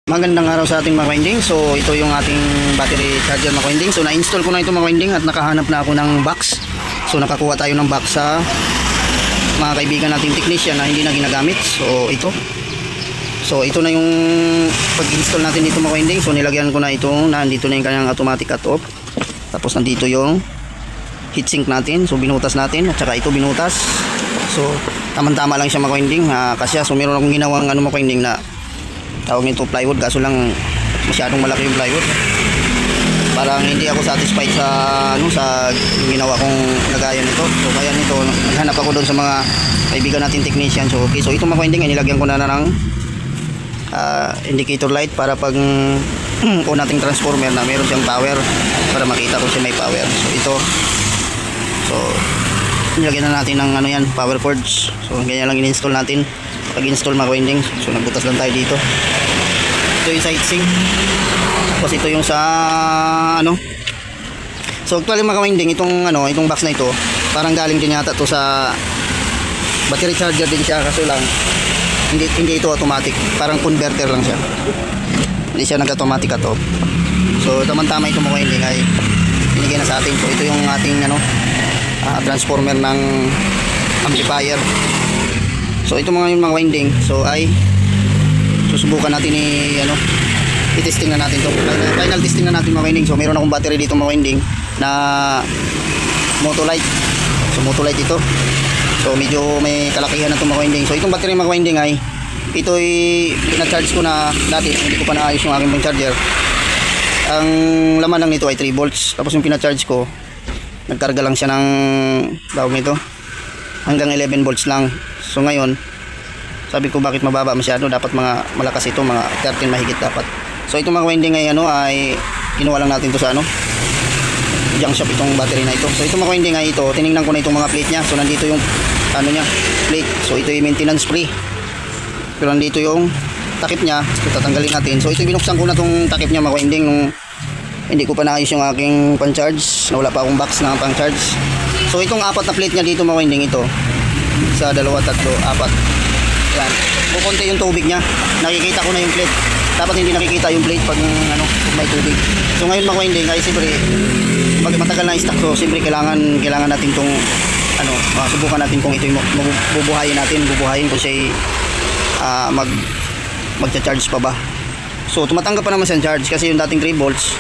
Magandang araw sa ating mga winding. So ito yung ating battery charger mga winding. So na-install ko na ito mga winding at nakahanap na ako ng box. So nakakuha tayo ng box sa mga kaibigan nating technician na hindi na ginagamit. So ito na yung pag-install natin dito mga winding. So nilagyan ko na ito, nandito na yung kanyang automatic cut off. Tapos nandito yung heatsink natin. So binutas natin at saka ito binutas. So tamang-tama lang siya mga winding. Kasi so meron akong ginawang mga winding na tawag nito plywood, kaso lang masyadong malaki yung plywood. Parang hindi ako satisfied sa ginawa kong lagayan nito. So kaya nito naghanap ako doon sa mga kaibigan natin technician. So okay, so ito mga winding, nilagyan ko na ng indicator light para pag o nating transformer na meron siyang power, para makita kung siya may power. So ito, so nilagyan na natin ng power cords. So ganyan lang in-install natin. Pag-install mga winding, so nagbutas lang tayo dito. Ito yung sa heatsink. Tapos ito yung sa So actually mga winding, itong box na ito, parang galing din yata to sa battery charger din siya, kaso lang hindi ito automatic. Parang converter lang siya. Hindi siya nag-automatic at all. So tama-tama ito mga winding ay binigay na sa atin. So ito yung ating transformer ng amplifier. So ito mga winding, so ay susubukan natin i-testing na natin to. Final testing na natin mga winding. So meron akong battery dito mga winding na Motolite. So Motolite ito. So medyo may kalakihan na itong mga winding. So itong battery mga winding ay ito ay na-charge ko na dati, hindi ko pa naayos yung aking pang charger. Ang laman lang nito ay 3 volts. Tapos yung pina-charge ko, nagkarga lang siya ng tawag nito hanggang 11 volts lang. So ngayon, sabi ko bakit mababa masyado, dapat mga malakas ito, mga 13 mahigit dapat. So itong mga winding ay ay kinuha lang natin to sa junk shop, itong battery na ito. So itong mga winding ay ito, tiningnan ko na itong mga plate niya. So nandito yung niya, plate. So ito yung maintenance free. Pero nandito yung takip niya. So tatanggalin natin. So ito binuksan ko na itong takip niya mga winding nung hindi ko pa naayos yung aking pan-charge, na wala pa akong box na pang-charge. So itong apat na plate niya dito mga winding ito, sa 2, 3, 4. Yan. Kukunti yung tubig niya. Nakikita ko na yung plate. Dapat hindi nakikita yung plate pag may tubig. So ngayon mga winding, ay siyempre pag matagal na stock, so siyempre kailangan natin tong subukan natin kung ito yung bubuhayin kung siya magcha-charge pa ba. So tumatanggap pa naman siya charge kasi yung dating 3 volts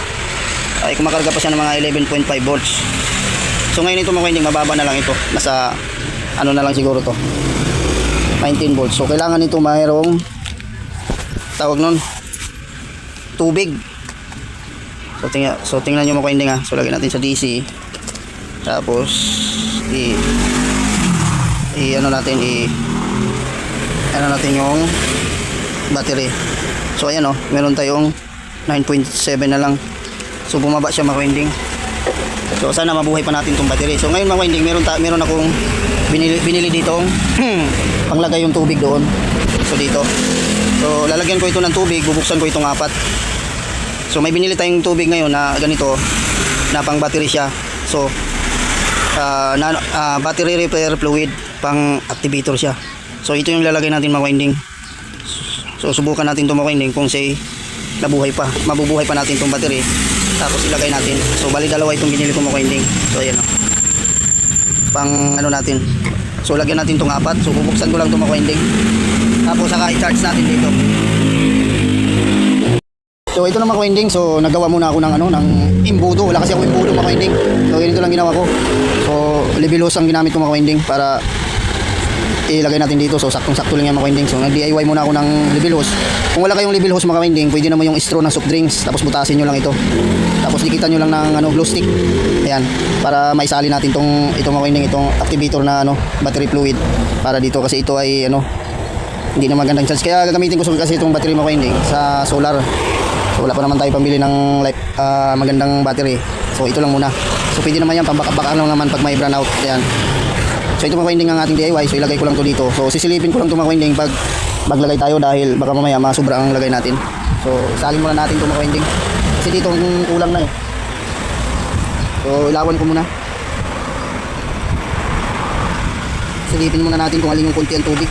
ay kumakarga pa siya ng mga 11.5 volts. So ngayon ito mga winding, mababa na lang ito. Nasa na lang siguro to 19 volts. So kailangan nito mayroong tawag nun tubig. So tingnan nyo mga winding So lagyan natin sa DC. Tapos natin yung battery. So ayan meron tayong 9.7 na lang. So bumaba siya mga winding. So sana mabuhay pa natin tong battery. So ngayon mga winding, meron akong binili ditong panglagay yung tubig doon. So dito. So lalagyan ko ito ng tubig, bubuksan ko itong 4. So may binili tayong tubig ngayon na ganito, na pang battery siya. So battery repair fluid, pang activator siya. So ito yung lalagay natin mga winding. So subukan natin itong mga winding kung say mabubuhay pa natin itong battery. Tapos ilagay natin. So bali dalawa itong binili ko mga winding. So ayan pang natin. So lagyan natin itong 4. So bubuksan ko lang itong mga winding. Tapos saka i-charge natin dito. So ito na mga winding. So nagawa muna ako ng imbudo. Wala kasi ako imbudo mga winding. So ganito lang ginawa ko. So level hose ang ginamit ko mga winding para ilagay natin dito. So saktong-sakto lang yan mga winding. So nag-DIY muna ako ng level hose. Kung wala kayong level hose mga winding, pwede naman yung straw ng soft drinks. Tapos butasin nyo lang ito. Tapos dikitan nyo lang ng glue stick. Ayan, para maisali natin itong mga winding, itong activator na battery fluid. Para dito kasi ito ay hindi na magandang charge. Kaya gagamitin ko kasi itong battery mga winding sa solar. So wala pa naman tayo pambili ng magandang battery. So ito lang muna. So pwede naman yan, pambakak lang naman pag may brownout. Ayan. So ito mga winding ang ating DIY. So ilagay ko lang to dito. So sisilipin ko lang itong mga winding pag maglagay tayo, dahil baka mamaya masubra ang lagay natin. So isalin muna natin itong mga winding. Kasi dito kulang na So ilawan ko muna. Silipin muna natin kung alin yung konti ang tubig.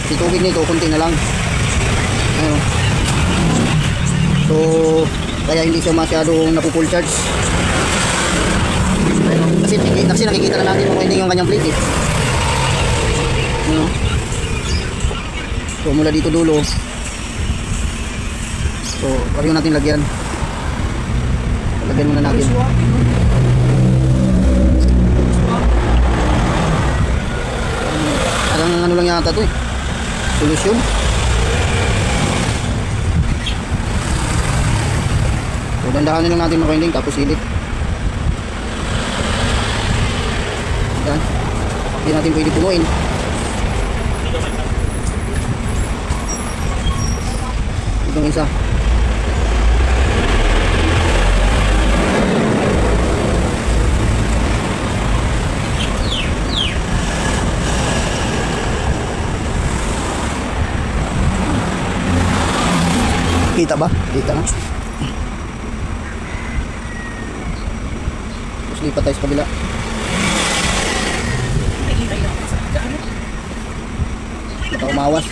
Kasi tubig nito konti na lang. Ayun. So, kaya hindi siya masyadong napu-full charge. Ayun. Kasi nakikita na natin kung hindi yung kanyang plate eh. Ayun. So, mula dito dulo. So, pareho natin lagyan. Lagyan muna natin. Parang ano lang yata to eh. Solusyon. So, dandahanin lang natin mga winding tapos ilit. Yan. Hindi natin pwede punuin. Itong isa. Kita ba? Kita na. Tapos lipat tayo sa kabila. Baka umawas.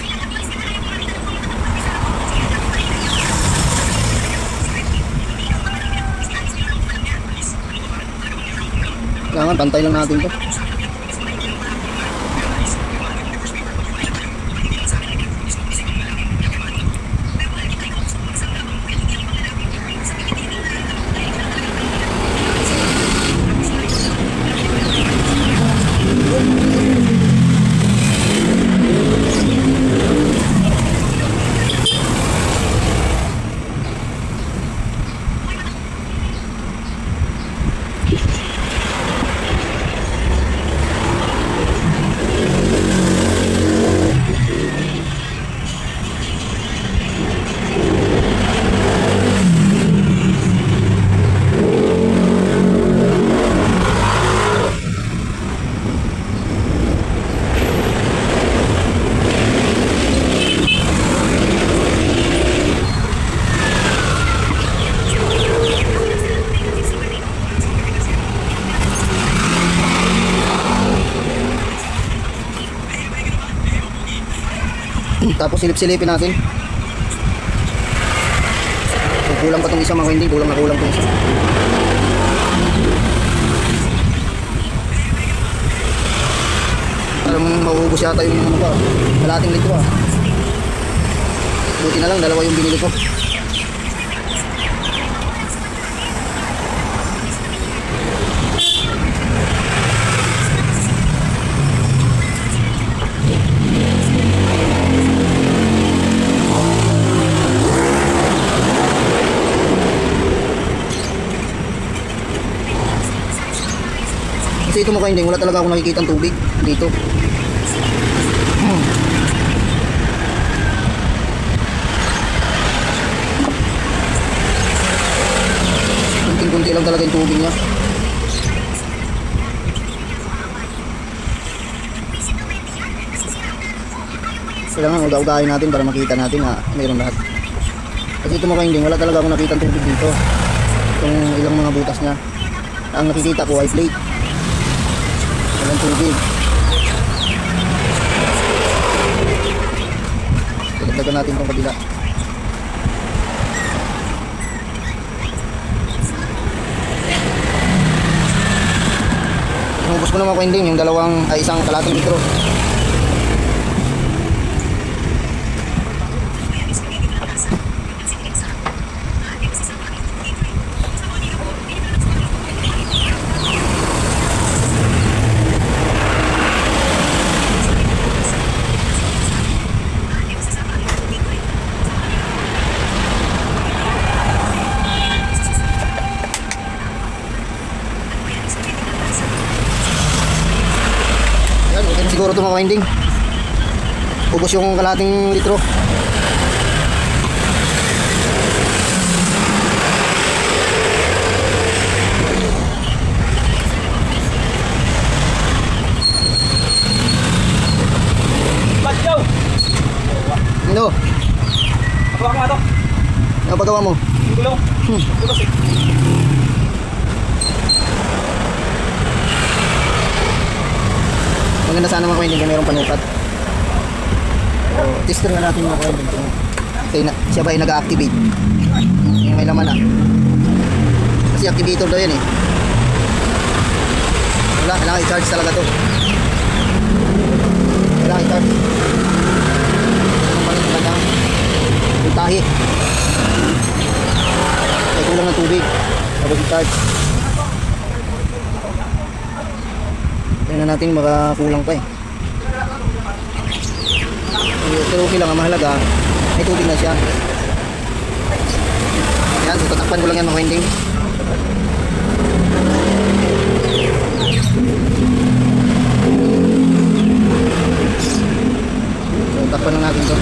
Kailangan pantay lang natin to. Tapos silip-silipin natin. So, kulang pa itong isa mga hindi. Kulang na kulang itong isa. Parang mauubos yata yung ano ba. Kalating litro ah. Buti na lang, dalawa yung binili ko. Kasi ito mga hindi, wala talaga akong nakikita ng tubig dito. Kunti-kunti lang talaga yung tubig niya. Kailangan uga-ugahin natin para makita natin na mayroon lahat. Kasi ito mga hindi, wala talaga akong nakita ng tubig dito. Itong ilang mga butas niya. Ang nakikita ko ay plate. Walang tubig. Dagdagan natin itong kabila. Inubos ko naman ko hindi yung isang kalating litro. Siguro ito mga winding. Ubos yung kalating litro. Ano? Pagawa ko nga to. Ano pagawa mo? Gulong. Gulong. Maganda sana mga winding kung mayroong panukat. So, tester nga natin mga winding. siya ba ay nag-activate. Yung may laman na. Kasi activator daw yan eh. Wala, kailangan i-charge talaga to. Kailangan i-charge. Anong pa rin talaga? Yung tahi. Ay kulang ng tubig. Tapos i-charge. Tingnan natin makakulang pa eh. Pero okay lang, ang mahalaga may tubig na siya. Yan, so tatakpan ko lang yan mga winding. So takpan lang natin to.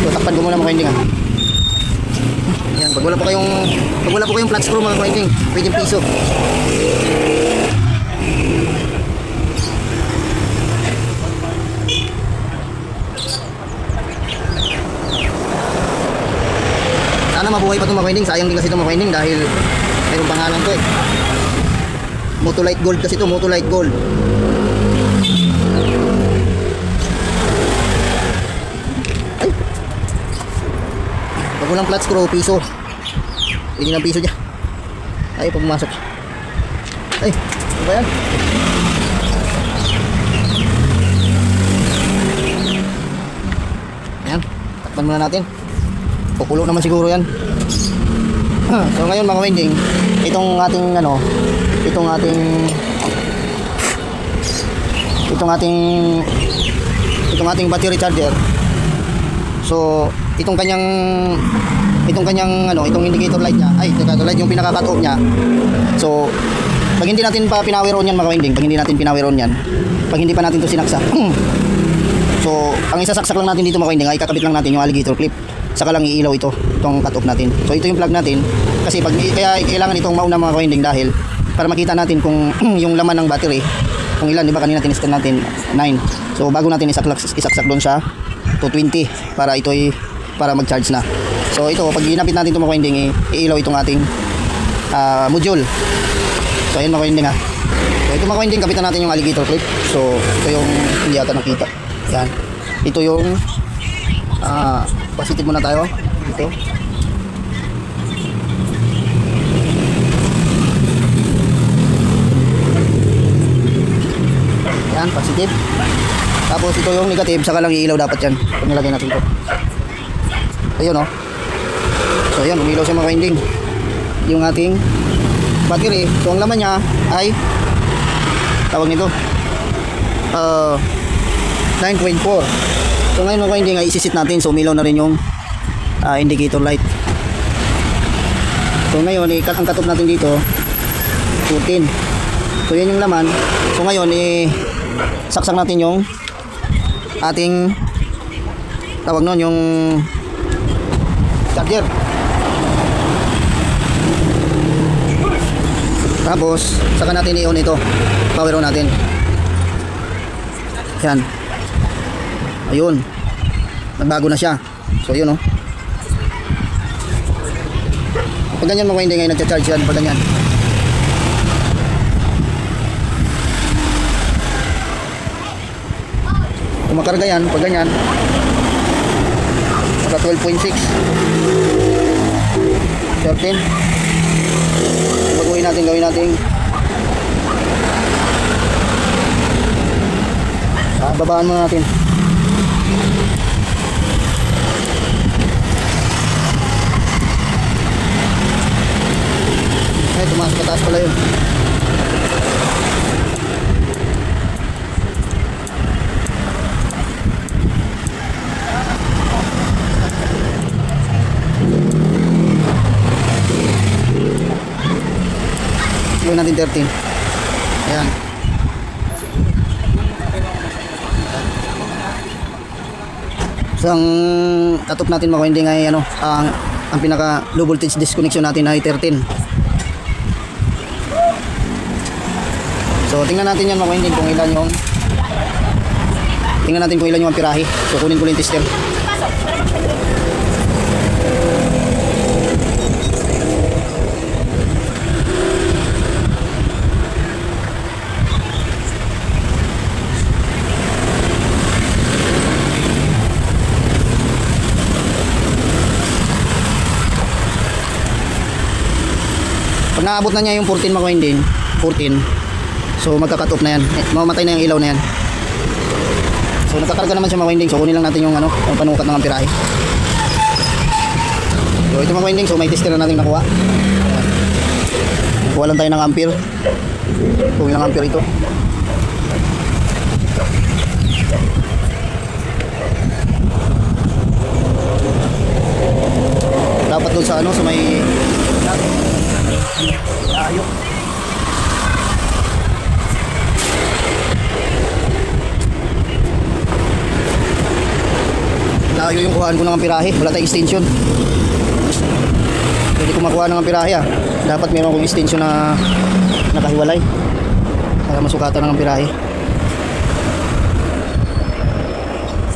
So takpan ko muna mga winding ah. Yan, pag wala po kayong flat screw mga winding, pwedeng piso. Sana mabuhay pa itong mga winding. Sayang din kasi itong mga winding dahil mayroong pangalan to eh. Motolite Gold kasi ito, Motolite Gold. Ay! Pag walang flat screw, piso. Hindi ng piso dyan. Ay, pag pumasok. Ay, ano ba yan? Ayan, takpan muna natin. Pupulo naman siguro yan. So ngayon mga winding, itong ating battery charger. So itong kanyang indicator light niya, indicator light yung pinaka-cut off niya. So pag hindi natin pa pinawer on yan mga winding, pag hindi pa natin to sinaksak. So ang isasaksak lang natin dito mga winding ay kakabit lang natin yung alligator clip. Saka lang iilaw itong cut off natin. So ito yung plug natin kasi kaya kailangan itong mauna mga winding dahil para makita natin kung yung laman ng battery kung ilan, di ba kanina tinistan natin 9. So bago natin isaksak doon sa 220 para mag-charge na. So ito pag ginapit natin itong mga winding iilaw itong ating module. So ayun mga winding ha. So ito mga winding kapitan natin yung alligator clip. So ito yung hindi yata nakita. Yan. Ito yung positive muna tayo dito. Yan, positive. Tapos ito yung negative, saka lang iilaw dapat yan. Pag nilagay natin ito. Ayun oh. So ayun, umilaw siya mga winding. Yung ating battery. So ang laman niya ay tawag nito 9.4. So ngayon mga winding ay isisit natin. So umilaw na rin yung indicator light. So ngayon ang cut off natin dito 14. So yan yung laman. So ngayon saksak natin yung ating tawag nun yung charger. Tapos saka natin i-on ito. Power on natin. Yan. Ayun. Nagbago na siya. So yun oh. Pag ganyan mga winding ay nagcha-charge yan. Pag ganyan. Kung makarga yan, pag ganyan naka 12.6 13. Gawin natin babaan muna natin. Ay, tumaas pataas pala yun. Gawin natin 13. Ayan. So ang cut-off natin mga winding ay ang pinaka low voltage disconnection natin ay 13. So tingnan natin yan mga winding kung ilan yung amperahe. So kunin ko lang yung tester. Pag naabot na niya yung 14 mga winding, 14. So magka-cut off na yan. Mamamatay na yung ilaw na yan. So nakakarga naman siya mga winding. So kunin lang natin yung yung panukat ng amperahe. So ito mga winding, so may tester na natin nakuha. Nakuha lang tayo ng ampere. Kung ilang ampere ito. Dapat doon sa sa may layo. Layo yung kuhaan ko ng amperahe. Wala tayong extension. Pwede ko makuha ng amperahe Dapat meron akong extension na nakahiwalay para masukatan ng amperahe.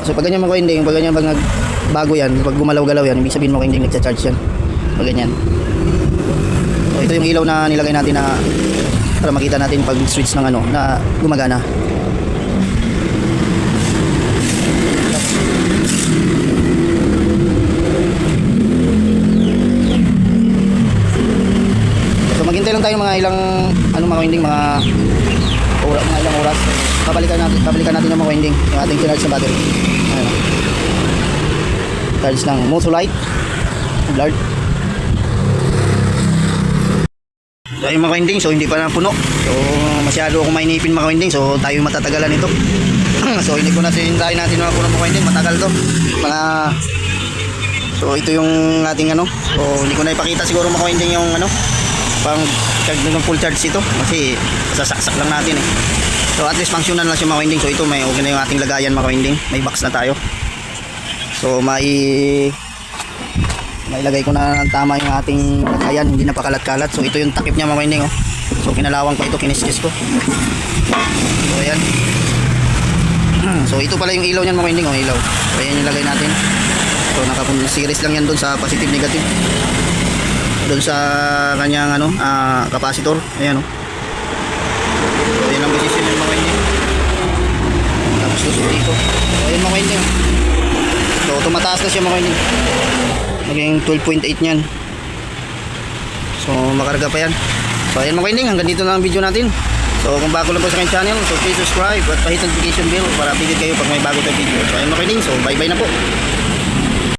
So pag ganyan mga winding, pag ganyan pag nagbago yan, pag gumalaw-galaw yan, ibig sabihin mga winding nagcha-charge yan. Pag ganyan. So ito yung ilaw na nilagay natin na para makita natin pag switch ng na gumagana. So maghintay lang tayo mga ilang mga winding, mga ilang oras. Babalikan natin yung mga winding, yung ating charge sa battery. Ayun. Charge ng Motolite Blard. So yung mga winding, so hindi pa napuno. So masyado akong mainipin mga winding, so tayo matatagalan ito. So hindi ko na sinintayin natin mga puno mga winding, matagal to. So ito yung ating so hindi ko na ipakita siguro mga winding yung pang charge ng full charge ito kasi sasaksak lang natin So at least functional na siya mga winding. So ito may okay na yung ating lagayan mga winding, may box na tayo. So mailagay ko na ng tama yung ating lagayan, hindi na pakalat-kalat. So ito yung takip niya mga winding So kinalawang ko ito, kiniskis ko. So ayan. So ito pala yung ilaw niyan mga winding ilaw. So ayan yung lagay natin. So naka-series lang yan doon sa positive negative. Doon sa kanyang capacitor. Ayan So ayan ang position ng mga winding. Tapos susot dito. So ayan mga winding. So tumataas na siya mga winding. Maging 12.8 niyan. So makarga pa yan. So ayan mga winding, hanggang dito na ang video natin. So kung bago lang po sa aking channel, so please subscribe at pahit notification bell para updated kayo pag may bago tayong video. So ayan mga winding, so bye bye na po.